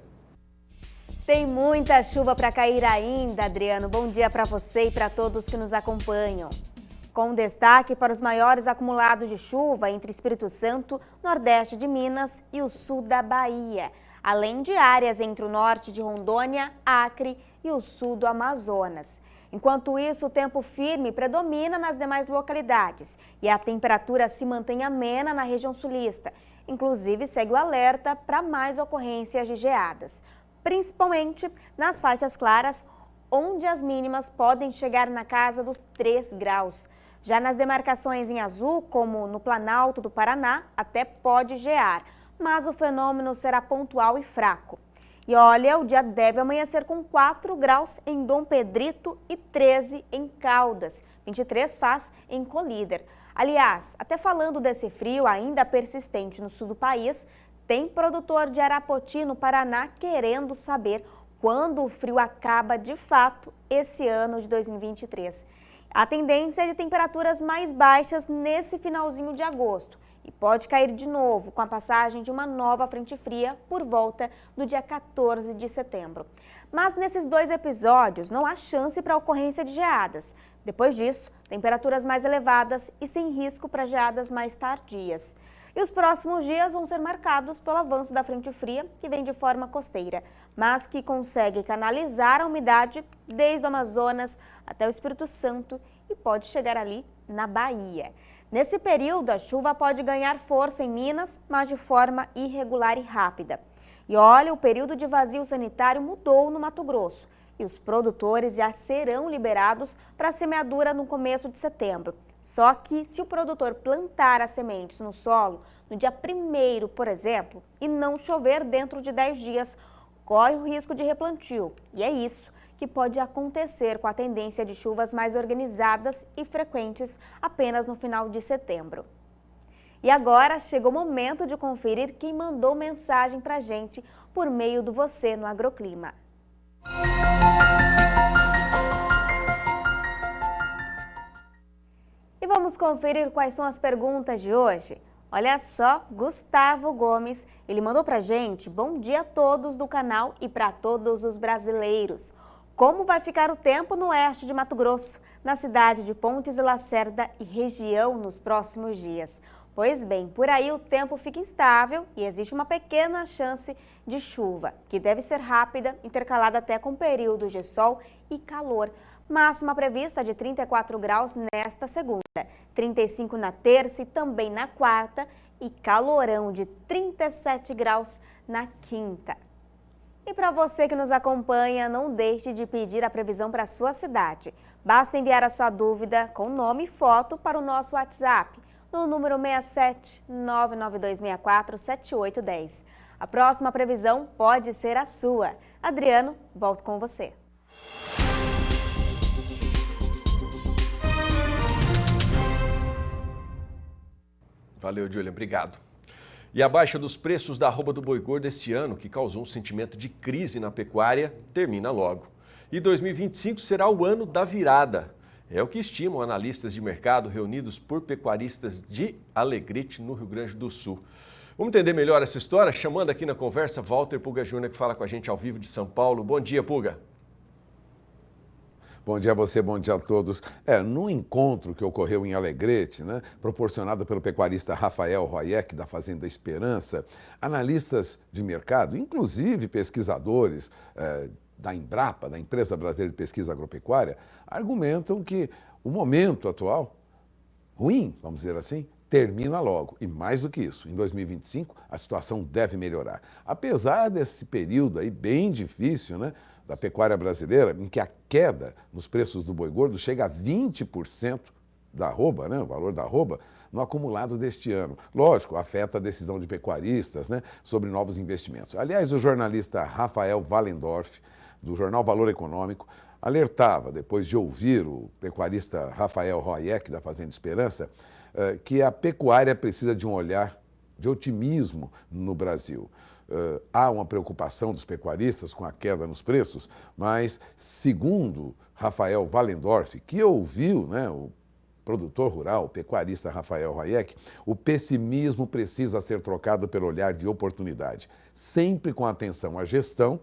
Tem muita chuva para cair ainda, Adriano. Bom dia para você e para todos que nos acompanham. Com destaque para os maiores acumulados de chuva entre Espírito Santo, Nordeste de Minas e o sul da Bahia, além de áreas entre o norte de Rondônia, Acre e o sul do Amazonas. Enquanto isso, o tempo firme predomina nas demais localidades e a temperatura se mantém amena na região sulista. Inclusive, segue o alerta para mais ocorrências de geadas, principalmente nas faixas claras, onde as mínimas podem chegar na casa dos 3 graus. Já nas demarcações em azul, como no Planalto do Paraná, até pode gear, mas o fenômeno será pontual e fraco. E olha, o dia deve amanhecer com 4 graus em Dom Pedrito e 13 em Caldas. 23 faz em Colíder. Aliás, até falando desse frio ainda persistente no sul do país, tem produtor de Arapoti, no Paraná, querendo saber quando o frio acaba de fato esse ano de 2023. A tendência é de temperaturas mais baixas nesse finalzinho de agosto. E pode cair de novo com a passagem de uma nova frente fria por volta do dia 14 de setembro. Mas nesses 2 episódios não há chance para ocorrência de geadas. Depois disso, temperaturas mais elevadas e sem risco para geadas mais tardias. E os próximos dias vão ser marcados pelo avanço da frente fria, que vem de forma costeira, mas que consegue canalizar a umidade desde o Amazonas até o Espírito Santo e pode chegar ali na Bahia. Nesse período, a chuva pode ganhar força em Minas, mas de forma irregular e rápida. E olha, o período de vazio sanitário mudou no Mato Grosso e os produtores já serão liberados para a semeadura no começo de setembro. Só que se o produtor plantar as sementes no solo no dia 1º, por exemplo, e não chover dentro de 10 dias, corre o risco de replantio. E é isso que pode acontecer com a tendência de chuvas mais organizadas e frequentes apenas no final de setembro. E agora chegou o momento de conferir quem mandou mensagem para a gente por meio do Você no Agroclima. E vamos conferir quais são as perguntas de hoje? Olha só, Gustavo Gomes, ele mandou pra gente: bom dia a todos do canal e para todos os brasileiros. Como vai ficar o tempo no oeste de Mato Grosso, na cidade de Pontes e Lacerda e região nos próximos dias? Pois bem, por aí o tempo fica instável e existe uma pequena chance de chuva, que deve ser rápida, intercalada até com períodos de sol e calor. Máxima prevista de 34 graus nesta segunda, 35 na terça e também na quarta, e calorão de 37 graus na quinta. E para você que nos acompanha, não deixe de pedir a previsão para a sua cidade. Basta enviar a sua dúvida com nome e foto para o nosso WhatsApp, no número 67 99264 7810. A próxima previsão pode ser a sua. Adriano, volto com você. Valeu, Julian, obrigado. E a baixa dos preços da arroba do boi gordo este ano, que causou um sentimento de crise na pecuária, termina logo. E 2025 será o ano da virada. É o que estimam analistas de mercado reunidos por pecuaristas de Alegrete, no Rio Grande do Sul. Vamos entender melhor essa história? Chamando aqui na conversa Walter Puga Júnior, que fala com a gente ao vivo de São Paulo. Bom dia, Puga. Bom dia a você, bom dia a todos. No encontro que ocorreu em Alegrete, proporcionado pelo pecuarista Rafael Royek, da Fazenda Esperança, analistas de mercado, inclusive pesquisadores da Embrapa, da Empresa Brasileira de Pesquisa Agropecuária, argumentam que o momento atual, ruim, vamos dizer assim, termina logo. E mais do que isso, em 2025 a situação deve melhorar. Apesar desse período aí bem difícil, da pecuária brasileira, em que a queda nos preços do boi gordo chega a 20% da arroba, o valor da arroba, no acumulado deste ano. Lógico, afeta a decisão de pecuaristas sobre novos investimentos. Aliás, o jornalista Rafael Wallendorf, do jornal Valor Econômico, alertava, depois de ouvir o pecuarista Rafael Royek, da Fazenda Esperança, que a pecuária precisa de um olhar de otimismo no Brasil. Há uma preocupação dos pecuaristas com a queda nos preços, mas, segundo Rafael Wallendorf, que ouviu o produtor rural, o pecuarista Rafael Royek, o pessimismo precisa ser trocado pelo olhar de oportunidade, sempre com atenção à gestão,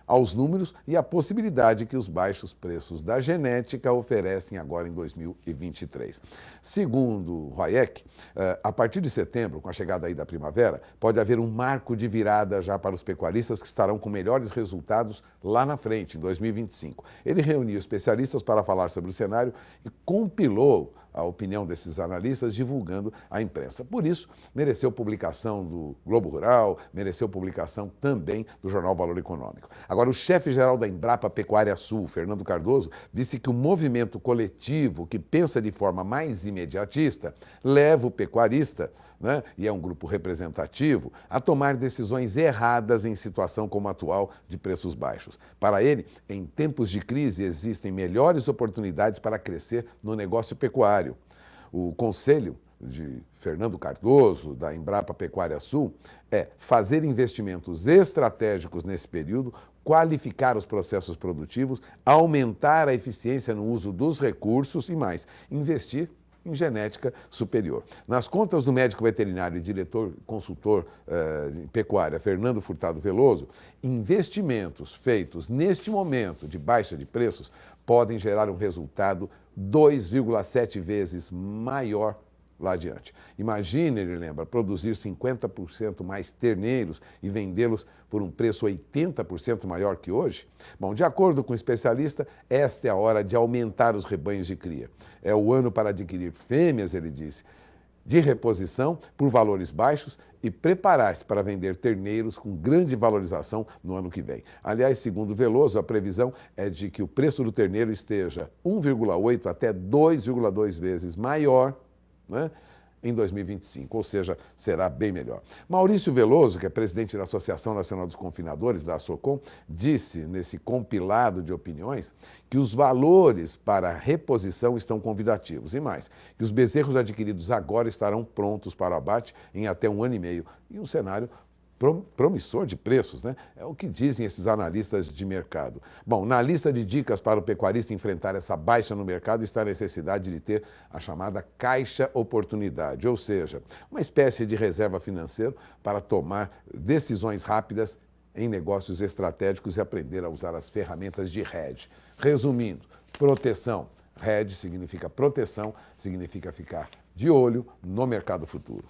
aos números e à possibilidade que os baixos preços da genética oferecem agora em 2023. Segundo Royek, a partir de setembro, com a chegada aí da primavera, pode haver um marco de virada já para os pecuaristas que estarão com melhores resultados lá na frente, em 2025. Ele reuniu especialistas para falar sobre o cenário e compilou a opinião desses analistas, divulgando à imprensa. Por isso, mereceu publicação do Globo Rural, mereceu publicação também do jornal Valor Econômico. Agora, o chefe-geral da Embrapa Pecuária Sul, Fernando Cardoso, disse que o movimento coletivo que pensa de forma mais imediatista leva o pecuarista, e é um grupo representativo, a tomar decisões erradas em situação como a atual de preços baixos. Para ele, em tempos de crise, existem melhores oportunidades para crescer no negócio pecuário. O conselho de Fernando Cardoso, da Embrapa Pecuária Sul, é fazer investimentos estratégicos nesse período, qualificar os processos produtivos, aumentar a eficiência no uso dos recursos e mais, investir em genética superior. Nas contas do médico veterinário e diretor consultor de pecuária, Fernando Furtado Veloso, investimentos feitos neste momento de baixa de preços podem gerar um resultado 2,7 vezes maior lá adiante. Imagine, ele lembra, produzir 50% mais terneiros e vendê-los por um preço 80% maior que hoje? Bom, de acordo com o especialista, esta é a hora de aumentar os rebanhos de cria. É o ano para adquirir fêmeas, ele disse, de reposição por valores baixos e preparar-se para vender terneiros com grande valorização no ano que vem. Aliás, segundo Veloso, a previsão é de que o preço do terneiro esteja 1,8 até 2,2 vezes maior em 2025, ou seja, será bem melhor. Maurício Veloso, que é presidente da Associação Nacional dos Confinadores, da ASOCOM, disse nesse compilado de opiniões que os valores para reposição estão convidativos e mais, que os bezerros adquiridos agora estarão prontos para abate em até 1 ano e meio, e um cenário promissor de preços, É o que dizem esses analistas de mercado. Bom, na lista de dicas para o pecuarista enfrentar essa baixa no mercado está a necessidade de ter a chamada caixa oportunidade, ou seja, uma espécie de reserva financeira para tomar decisões rápidas em negócios estratégicos e aprender a usar as ferramentas de hedge. Resumindo, proteção. Hedge significa proteção, significa ficar de olho no mercado futuro.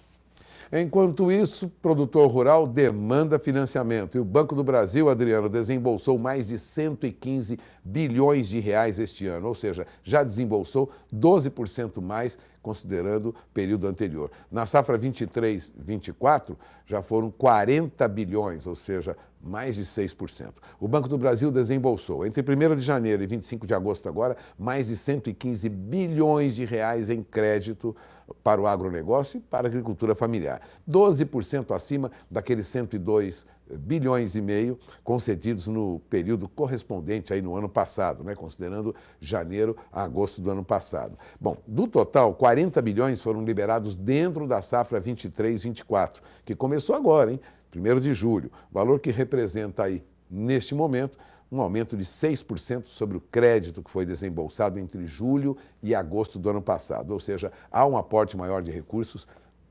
Enquanto isso, o produtor rural demanda financiamento e o Banco do Brasil, Adriano, desembolsou mais de 115 bilhões de reais este ano, ou seja, já desembolsou 12% mais considerando o período anterior. Na safra 23-24, já foram 40 bilhões, ou seja, mais de 6%. O Banco do Brasil desembolsou, entre 1º de janeiro e 25 de agosto agora, mais de 115 bilhões de reais em crédito para o agronegócio e para a agricultura familiar. 12% acima daqueles 102 bilhões e meio concedidos no período correspondente aí no ano passado, né, considerando janeiro a agosto do ano passado. Bom, do total, 40 bilhões foram liberados dentro da safra 23-24, que começou agora, hein? 1º de julho, valor que representa aí, neste momento, um aumento de 6% sobre o crédito que foi desembolsado entre julho e agosto do ano passado. Ou seja, há um aporte maior de recursos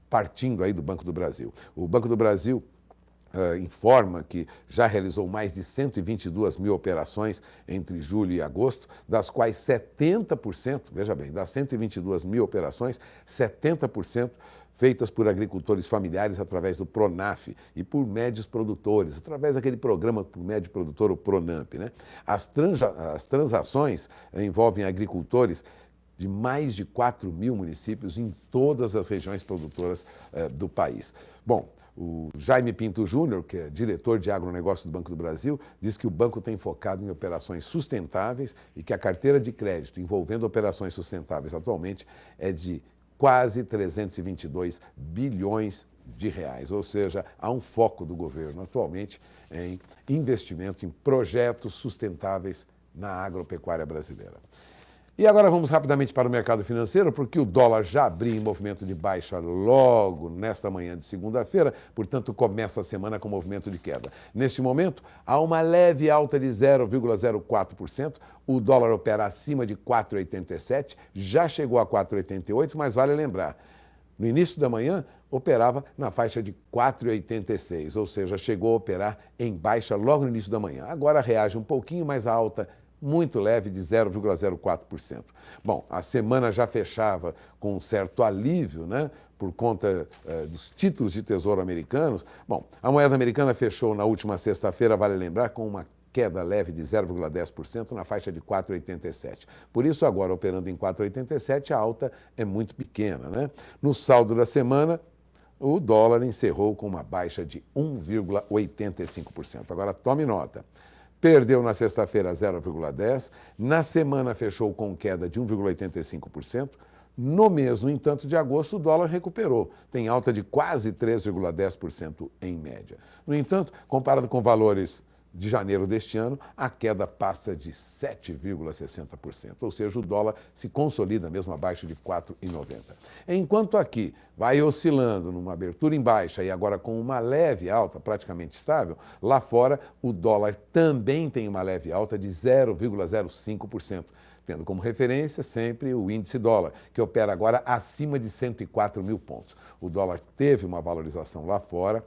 partindo aí do Banco do Brasil. O Banco do Brasil informa que já realizou mais de 122 mil operações entre julho e agosto, das quais 70%, veja bem, das 122 mil operações, 70% feitas por agricultores familiares através do PRONAF e por médios produtores, através daquele programa por médio produtor, o PRONAMP, né? As transações envolvem agricultores de mais de 4 mil municípios em todas as regiões produtoras do país. Bom, o Jaime Pinto Júnior, que é diretor de agronegócio do Banco do Brasil, diz que o banco tem focado em operações sustentáveis e que a carteira de crédito envolvendo operações sustentáveis atualmente é de quase 322 bilhões de reais. Ou seja, há um foco do governo atualmente em investimento em projetos sustentáveis na agropecuária brasileira. E agora vamos rapidamente para o mercado financeiro, porque o dólar já abriu em movimento de baixa logo nesta manhã de segunda-feira, portanto começa a semana com movimento de queda. Neste momento, há uma leve alta de 0,04%, o dólar opera acima de 4,87, já chegou a 4,88, mas vale lembrar, no início da manhã operava na faixa de 4,86, ou seja, chegou a operar em baixa logo no início da manhã. Agora reage um pouquinho mais alta, muito leve, de 0,04%. Bom, a semana já fechava com um certo alívio, né, por conta dos títulos de tesouro americanos. Bom, a moeda americana fechou na última sexta-feira, vale lembrar, com uma queda leve de 0,10% na faixa de 4,87. Por isso, agora, operando em 4,87, a alta é muito pequena, né? No saldo da semana, o dólar encerrou com uma baixa de 1,85%. Agora, tome nota. Perdeu na sexta-feira 0,10%, na semana fechou com queda de 1,85%, no mês, no entanto, de agosto, o dólar recuperou, tem alta de quase 3,10% em média. No entanto, comparado com valores de janeiro deste ano, a queda passa de 7,60%, ou seja, o dólar se consolida mesmo abaixo de 4,90. Enquanto aqui vai oscilando numa abertura em baixa e agora com uma leve alta, praticamente estável, lá fora o dólar também tem uma leve alta de 0,05%. Tendo como referência sempre o índice dólar, que opera agora acima de 104 mil pontos. O dólar teve uma valorização lá fora,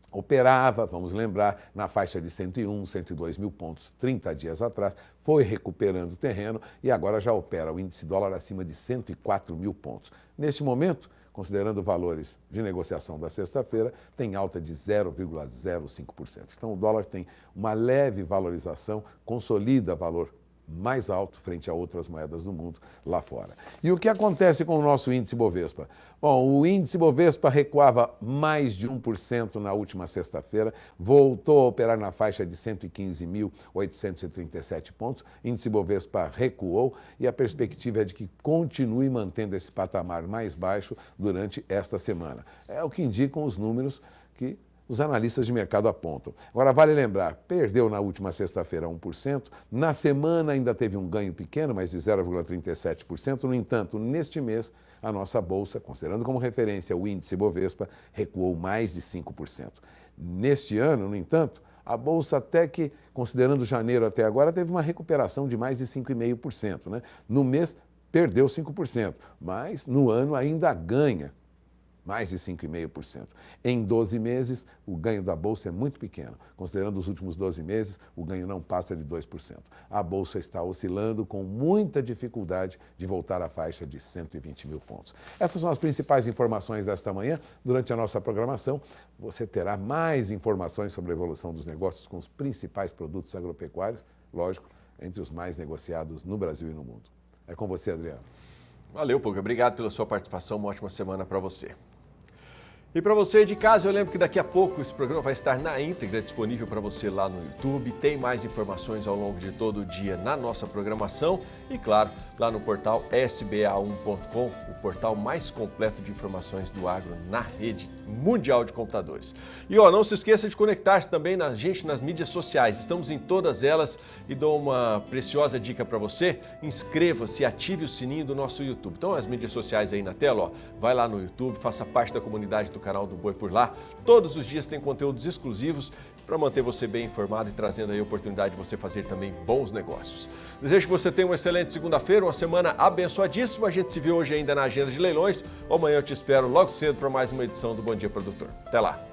operava, vamos lembrar, na faixa de 101, 102 mil pontos 30 dias atrás, foi recuperando terreno e agora já opera o índice dólar acima de 104 mil pontos. Neste momento, considerando valores de negociação da sexta-feira, tem alta de 0,05%. Então o dólar tem uma leve valorização, consolida valor mais alto frente a outras moedas do mundo lá fora. E o que acontece com o nosso índice Bovespa? Bom, o índice Bovespa recuava mais de 1% na última sexta-feira, voltou a operar na faixa de 115.837 pontos, índice Bovespa recuou e a perspectiva é de que continue mantendo esse patamar mais baixo durante esta semana. É o que indicam os números que os analistas de mercado apontam. Agora, vale lembrar, perdeu na última sexta-feira 1%, na semana ainda teve um ganho pequeno, mas de 0,37%. No entanto, neste mês, a nossa bolsa, considerando como referência o índice Bovespa, recuou mais de 5%. Neste ano, no entanto, a bolsa até que, considerando janeiro até agora, teve uma recuperação de mais de 5,5%. Né? No mês, perdeu 5%, mas no ano ainda ganha mais de 5,5%. Em 12 meses, o ganho da Bolsa é muito pequeno. Considerando os últimos 12 meses, o ganho não passa de 2%. A Bolsa está oscilando com muita dificuldade de voltar à faixa de 120 mil pontos. Essas são as principais informações desta manhã. Durante a nossa programação, você terá mais informações sobre a evolução dos negócios com os principais produtos agropecuários, lógico, entre os mais negociados no Brasil e no mundo. É com você, Adriano. Valeu, Puga. Obrigado pela sua participação. Uma ótima semana para você. E para você de casa, eu lembro que daqui a pouco esse programa vai estar na íntegra disponível para você lá no YouTube. Tem mais informações ao longo de todo o dia na nossa programação e, claro, lá no portal sba1.com, o portal mais completo de informações do agro na rede mundial de computadores. E não se esqueça de conectar-se também na gente nas mídias sociais. Estamos em todas elas e dou uma preciosa dica para você. Inscreva-se e ative o sininho do nosso YouTube. Então, as mídias sociais aí na tela, vai lá no YouTube, faça parte da comunidade do canal do Boi por lá. Todos os dias tem conteúdos exclusivos para manter você bem informado e trazendo aí a oportunidade de você fazer também bons negócios. Desejo que você tenha uma excelente segunda-feira, uma semana abençoadíssima. A gente se vê hoje ainda na agenda de leilões. Amanhã eu te espero logo cedo para mais uma edição do Bom Dia Produtor. Até lá!